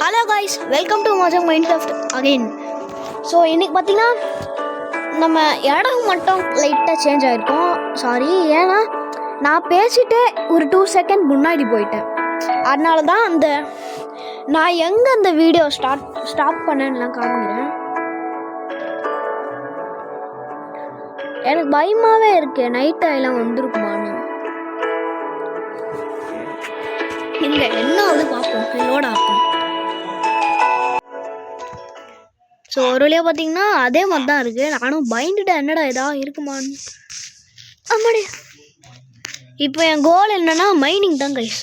Hello guys, welcome to Mojang Minecraft again. So இன்றைக்கி பார்த்தீங்கன்னா நம்ம இடம் மட்டும் லைட்டாக சேஞ்ச் ஆகிருக்கோம். சாரி, ஏன்னா நான் பேசிட்டே ஒரு 2 செகண்ட் முன்னாடி போயிட்டேன். அதனால தான் நான் எங்கே அந்த வீடியோ ஸ்டாப் பண்ணேன்னுலாம் காமிக்கிறேன். எனக்கு பயமாகவே இருக்குது, நைட் ஆகலாம் வந்திருக்குமான்னு. இல்லை, என்ன வந்து பார்ப்போம், லோட் ஆகும். ஸோ ஒரு வழியாக பார்த்தீங்கன்னா அதே மாதிரி தான் இருக்குது. நானும் பயந்துட்டேன், என்னடா ஏதாவது இருக்குமான்னு. ஆமாடி, இப்போ என் கோல் என்னென்னா மைனிங் தான் கைஸ்.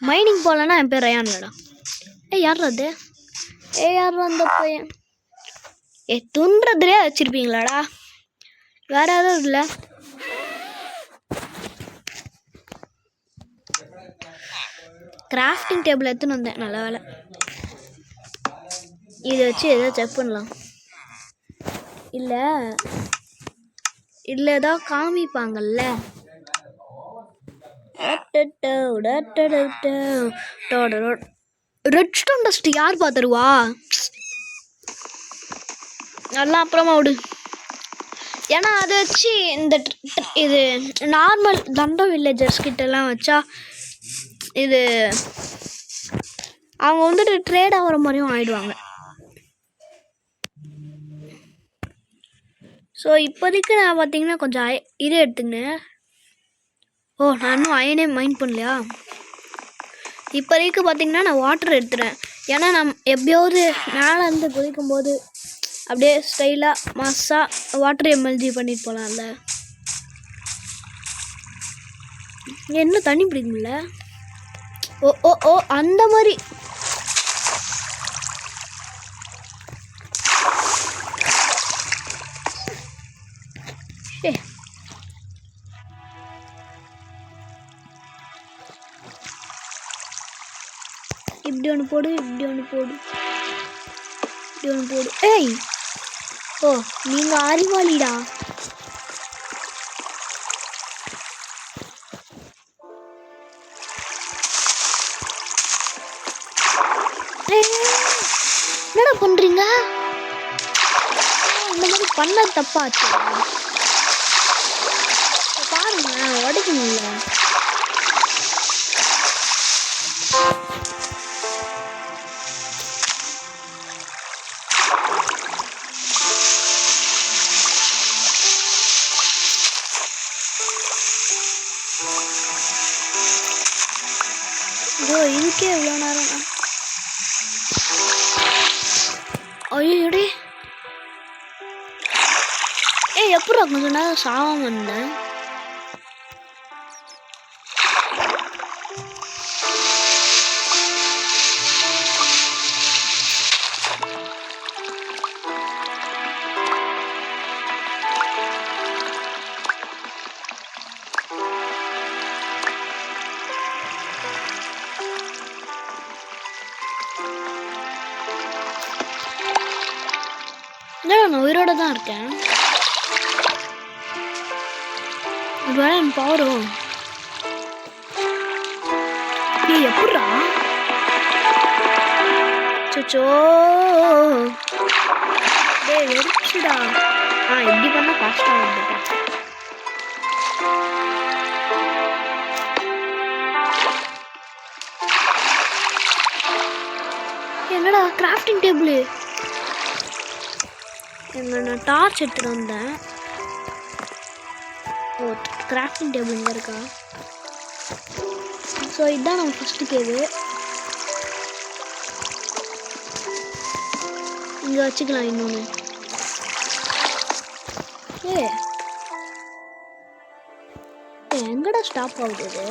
மைனிங் போகலன்னா என் பேர் ரயான் இல்லைடா. யார் அது? யார் அந்த பையன்? துன்றதுலேயே வச்சுருப்பீங்களாடா, வேறு எதுவும் இல்லை. கிராஃப்டிங் டேபிள் எடுத்துன்னு வந்தேன், நல்ல வேலை. இதை வச்சு எதாவது செக் பண்ணலாம். இல்லை ஏதாவது காமிப்பாங்கல்ல. ரெட் ஸ்டோன் டஸ்ட் யார் பார்த்துருவா? நல்லா அப்புறமா விடு. ஏன்னா அதை வச்சு இது நார்மல் தண்டம் வில்லேஜர்ஸ் கிட்டலாம் வச்சா இது அவங்க வந்துட்டு ட்ரேட் ஆகிற மாதிரியும் ஆயிடுவாங்க. ஸோ இப்போதைக்கு நான் பார்த்தீங்கன்னா கொஞ்சம் இது எடுத்துக்கினேன். நான் இன்னும் அயனே மைண்ட் பண்ணலையா? இப்போதைக்கு பார்த்தீங்கன்னா நான் வாட்டர் எடுத்துகிறேன். ஏன்னா நான் எப்படியாவது மேலே இருந்து குதிக்கும்போது அப்படியே ஸ்டைலாக மாஸாக வாட்டர் எம்எல்ஜி பண்ணிட்டு போகலாம்ல. என்ன தண்ணி பிடிக்கும்ல? ஓ அந்த மாதிரி. இப்படி ஒன்று போடு, இப்படி ஒன்று போடு, இப்படி ஒன்று போடு. நீங்கள் அறிவாளிடா. என்னடா பண்ணுறீங்க? இந்த மாதிரி பண்ண தப்பாச்சு. பாருங்க, உடைக்கணும்ல. இதுக்கே எவ்வளோ நேரம்? ஐயோடி, எப்படி கொஞ்சம் நேரம் சாவாம இருந்தேன். நான் உயிரோட தான் இருக்கேன். என் பவரும் எப்படா சோச்சோ வெடிச்சுடா. எப்படி பண்ணா ஃபாஸ்டா வந்துட்டேன். என்னடா கிராஃப்டிங் டேபிள்? நான் டார்ச் எடுத்துகிட்டு வந்தேன். கிராஃப்டிங் டேபிள் இங்கே இருக்கா? ஸோ இதுதான் நம்ம ஃபஸ்ட்டு கேவு. இங்கே வச்சுக்கலாம் இன்னொன்று. எங்கடா ஸ்டாப் ஆகுது இது?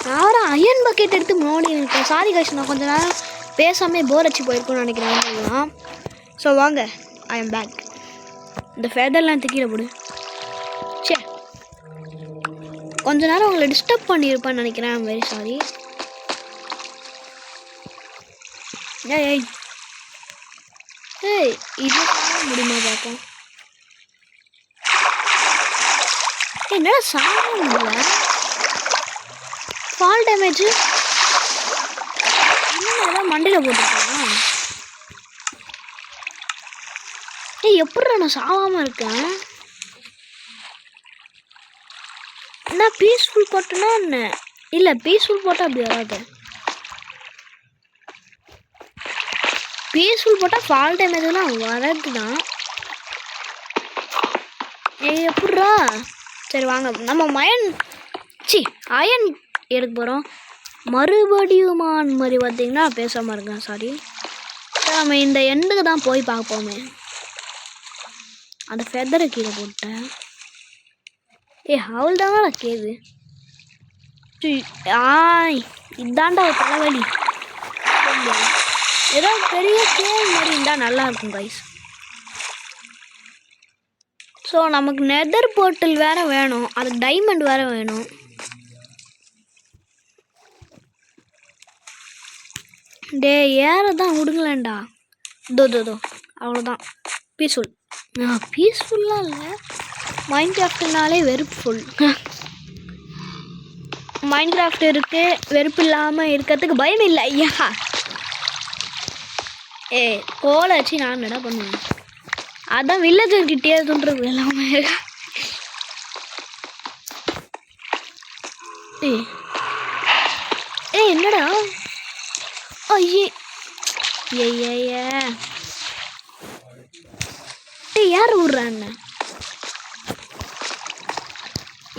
நான் ஒரு அயன் பக்கெட் எடுத்து முன்னாடி இருக்கேன். சாரி கைஸ், நான் கொஞ்சம் நேரம் பேசாமல் போர் அடிச்சு போயிருக்குன்னு நினைக்கிறேன். ஸோ வாங்க, ஐ எம் பேக். இந்த ஃபெதர்லாம் தூக்கிட போடு. சரி, கொஞ்ச நேரம் உங்களை டிஸ்டர்ப் பண்ணியிருப்பேன்னு நினைக்கிறேன். I'm very sorry. இது முடியுமா பார்ப்போம். என்னடா சாப்பிட முடியல? ஃபால் டேமேஜ் மண்டையில் போட்டுருக்கேன். ஏய் எப்படி நான் சாவாமல் இருக்கேன்? என்ன பீஸ்ஃபுல் போட்டேன்னா என்ன? இல்லை பீஸ்ஃபுல் போட்டால் அப்படி வராது. பீஸ்ஃபுல் போட்டால் ஃபால் டேமேஜ்லாம் வரது தான். ஏய் எப்பட்றா? சரி வாங்க நம்ம அயன் எடுக்க போகிறோம். மறுபடியுமான் மாதிரி பார்த்தீங்கன்னா பேசாமல் இருக்கேன், சாரி. நம்ம இந்த எண்டுக்கு தான் போய் பார்ப்போமே. அந்த ஃபெதரை கீழே போட்டேன். அவள் தானே கேது. இதாண்டா ஒரு தலைவலி. ஏதோ பெரிய கேவ் மாதிரி இருந்தால் நல்லா இருக்கும் கைஸ். ஸோ நமக்கு நெதர் போர்ட்டல் வேறு வேணும், அதுக்கு டைமண்ட் வேறு வேணும். டே ஏறதான் விடுங்களேண்டா. தோ அவ்வளோதான். பீஸ்ஃபுல்லாக இல்லை, மைண்ட் கிராஃப்ட்னாலே வெறுப்புஃபுல். மைண்ட் கிராஃப்ட் இருக்கு, வெறுப்பு இல்லாமல் இருக்கிறதுக்கு பயம் இல்லை. ஐயா கோலை வச்சு நான் என்ன பண்ணுவேன்? அதான் வில்லேஜர்கிட்டே தோன்றது எல்லாமே. என்னடா ஐயே யார் விட்றான்னு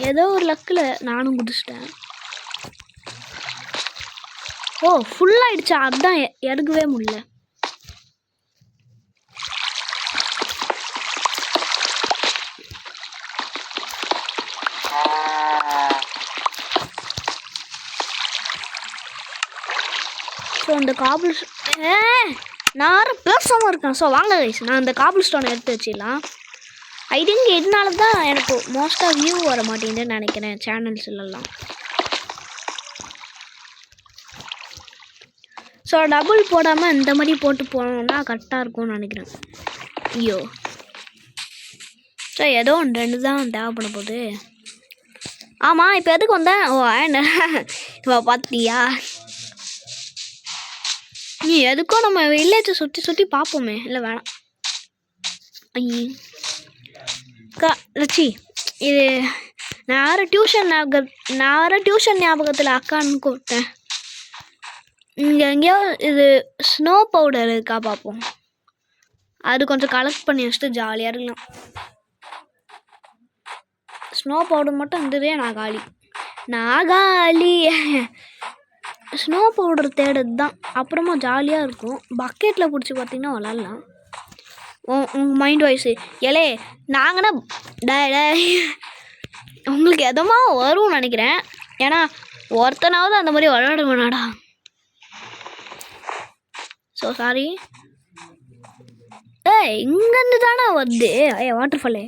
ஏதோ ஒரு லக்கில் நானும் குடிச்சிட்டேன். ஃபுல்லாகிடுச்சா? அதுதான் எடுக்கவே முடியல. ஸோ இந்த காபிள் நான் பேசாமல் இருக்கேன். ஸோ வாங்க கைஸ், நான் இந்த காபிள் ஸ்டோனை எடுத்து வச்சிடலாம். ஐ திங்க் இதனால தான் எனக்கு மோஸ்ட்டாக வியூ வர மாட்டேங்குதுன்னு நினைக்கிறேன் சேனல்ஸ்லாம். ஸோ டபுள் போடாமல் இந்த மாதிரி போட்டு போனோம்னா கரெக்டாக இருக்கும்னு நினைக்கிறேன். ஐயோ ஸோ ஏதோ 2 தான் தேவைப்பட போகுது. ஆமாம் இப்போ எதுக்கு வந்தேன்? இப்போ பார்த்தியா? நீ எதுக்கும் நம்ம வில்லேஜை சுற்றி பார்ப்போமே. இல்லை வேணாம். லட்சி இது நான் வேறு டியூஷன் ஞாபகத்தில் அக்கான்னு கூப்பிட்டேன். இங்கே எங்கேயோ இது ஸ்னோ பவுடர் இருக்கா பார்ப்போம். அது கொஞ்சம் கலெக்ட் பண்ணி வச்சுட்டு ஜாலியாக இருக்கலாம். ஸ்னோ பவுடர் மட்டும் இருந்ததே நாகாலி ஸ்னோ பவுடர் தேடுறது தான். அப்புறமா ஜாலியாக இருக்கும். பக்கெட்டில் பிடிச்சி பார்த்திங்கன்னா விளாட்லாம். உங்கள் மைண்ட் வாய்ஸு நாங்கன்னா உங்களுக்கு எதமா வரும்னு நினைக்கிறேன். ஏன்னா ஒருத்தனாவது அந்த மாதிரி விளையாட வேணாடா. So sorry. இங்கேருந்து தானே வருது. வாட்டர் ஃபாலே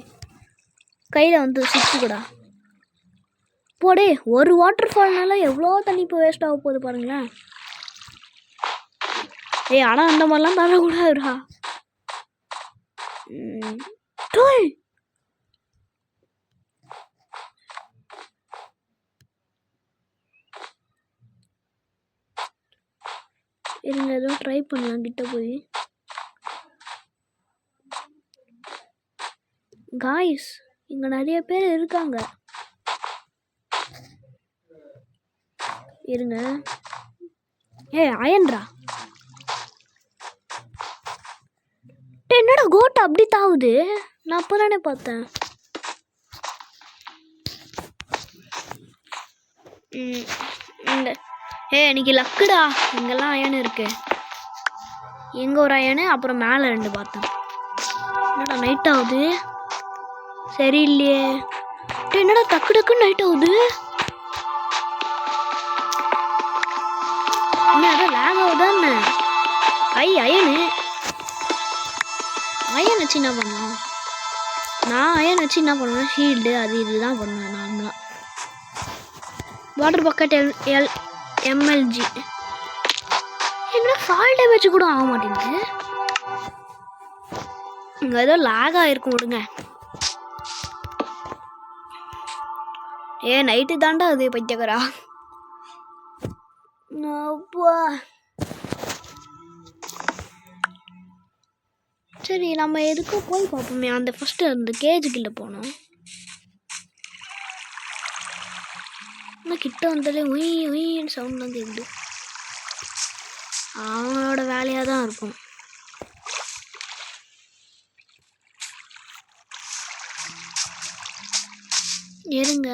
கையில் வந்து சுற்றுக்கூடா போடே. ஒரு வாட்டர் ஃபால்னால எவ்வளோ தண்ணி இப்போ வேஸ்ட் ஆக போகுது பாருங்களேன். ஆனால் அந்த மாதிரிலாம் தரக்கூடாதுடா. இருங்க எதுவும் ட்ரை பண்ணலாம் கிட்ட போய். காய்ஸ் இங்கே நிறைய பேர் இருக்காங்க. இருங்க. அயன்ரா என்னடா கோட்டை அப்படி தாவுது? நான் அப்போ தானே பார்த்தேன். இன்னைக்கு லக்குடா. இங்கெல்லாம் அயன் இருக்கு. எங்கே ஒரு அயனு, அப்புறம் மேலே 2 பார்த்தேன். என்னடா நைட் ஆகுது? சரியில்லையே. என்னடா டக்கு டக்குன்னு நைட் ஆகுது? என்ன அதான் லேக் ஆகுதான்னு? அயன் வச்சு என்ன பண்ணலாம்? நான் அயன் வச்சு என்ன பண்ணுவேன்? ஷீல்டு அது இதுதான் பண்ணுவேன் நார்மலாக. வாட்டர் பக்கெட் எம்எல்ஜி என்ன ஃபால் டேமேஜ் கூட ஆக மாட்டேங்குது. இங்கே ஏதோ லேக் ஆகிருக்கும் விடுங்க. நைட்டு தாண்டா அது பைத்தியக்காரா. அப்பா சரி நம்ம எதுக்கும் போய் பார்ப்போமே. அந்த ஃபஸ்ட்டு அந்த கேஜுக்குள்ளே போனோம். ஆனால் கிட்ட வந்தாலே ஒயின்னு சவுண்ட் தான் கேட்குது. அவனோட வேலையாக தான் இருக்கும். இருங்க,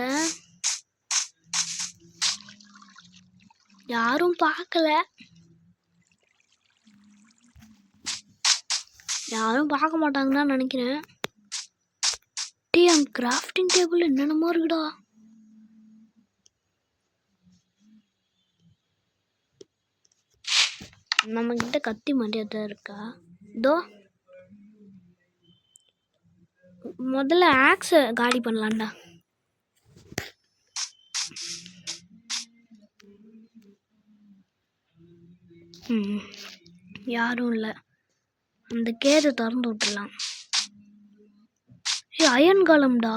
யாரும் பார்க்கல, யாரும் பார்க்க மாட்டாங்கன்னு தான் நினைக்கிறேன். அந்த கிராஃப்டிங் டேபிள் என்னென்னமோ இருக்குடா. நம்ம கிட்ட கத்தி மரியாதை இருக்கா? இதோ முதல்ல ஆக்ஸை காலி பண்ணலாம்டா. யாரும் இல்லை. அந்த கேரை திறந்து விட்டுடலாம். அயன் காலம்டா.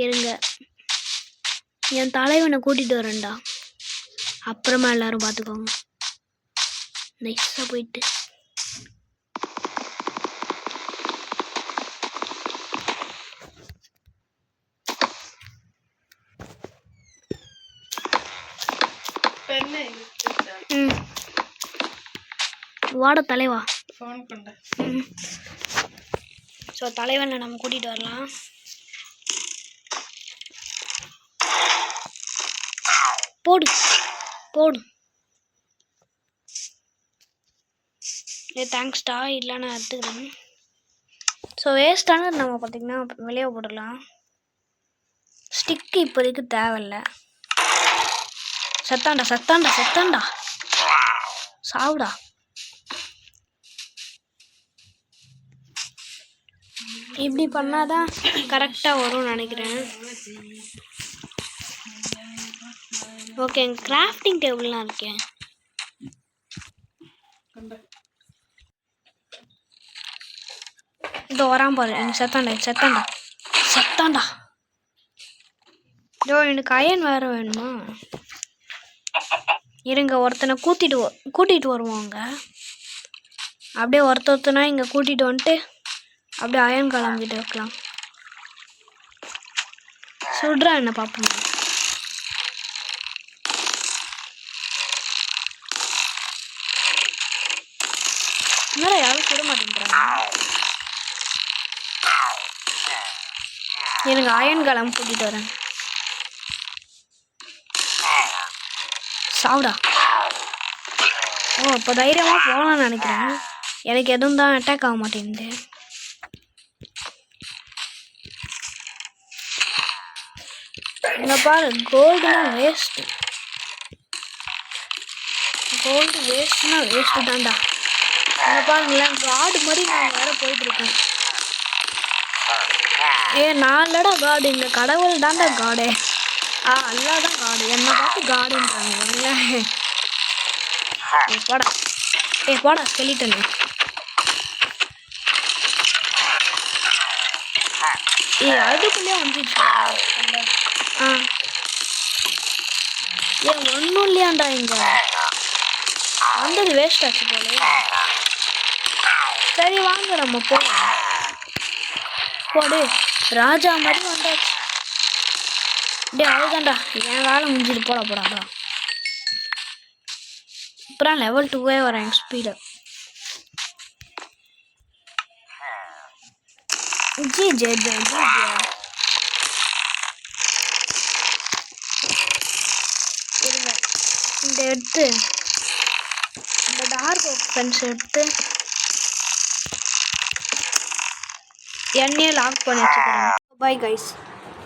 இருங்க, என் தலைவனை கூட்டிகிட்டு வரேன்டா. அப்புறமா எல்லாரும் பார்த்துக்கோங்க. நைஸாக போயிட்டு வாட தலைவா. ஸோ தலைவனை நம்ம கூட்டிகிட்டு வரலாம். போடு போடு. தேங்க்ஸ்டா, இல்லை நான் எடுத்துக்கிறேன். ஸோ வேஸ்டான நம்ம பார்த்திங்கன்னா வெளியே போடலாம். ஸ்டிக்கு இப்போதைக்கு தேவையில்லை. செத்தாண்டா செத்தாண்டா செத்தாண்டா, சாவுடா. இப்படி பண்ணாதான் கரெக்டாக வரும்னு நினைக்கிறேன். ஓகே, கிராஃப்டிங் டேபிள்லாம் இருக்கேன். இதோ வரான் பாரு. எனக்கு செத்தாண்டா செத்தாண்டா செத்தாண்டா. இதோ எனக்கு அயன் வேறு வேணுமா? இருங்க, ஒருத்தனை கூட்டிகிட்டு வருவாங்க. அப்படியே ஒருத்தனா இங்கே கூட்டிகிட்டு வந்துட்டு அப்படியே அயன் கிளம்பிட்டு வைக்கலாம். சுடுறா என்ன பார்ப்போம். என்னடா யாரும் சுட மாட்டேங்கிறாங்க. எனக்கு அயன் கிளம்பி கூட்டிகிட்டு வரேன். சாவுடா. ஓ, இப்போ தைரியமாக போகலான்னு நினைக்கிறேன். எனக்கு எதுவும் தான் அட்டாக் ஆக மாட்டேங்குது. இங்கே பாரு, கோல்டுலாம் வேஸ்ட்டு. கோல்டு வேஸ்ட்னா வேஸ்ட்டு தான்டா. இங்கே பாருங்களேன், காடு மாதிரி நாங்கள் வேறு போயிட்டுருக்கோம். நான் இல்லடா காடு, இந்த கடவுள் தான்டா காடே. அல்லா தான் காடு, என்ன பார்த்து காடுன்றாங்க. போடா போடா சொல்லிட்டேன். அதுக்குள்ளே வந்துச்சு. ஒன்றும் இல்லையாண்டா இங்கே வந்தது வேஸ்ட் ஆச்சு போல. சரி வாங்க நம்ம போகலாம். போடு, ராஜா மாதிரி வந்தாச்சு. அப்படியே அவ்வளோதான்டா, என் வேலை முடிஞ்சிட்டு போடாதா. அப்புறம் லெவல் 2 வரேன் ஸ்பீடு. இந்த எடுத்து இந்த டார்க் பென்ஸ் எடுத்து என்னையே லாக் பண்ணி வச்சுக்கிறேன். Bye guys.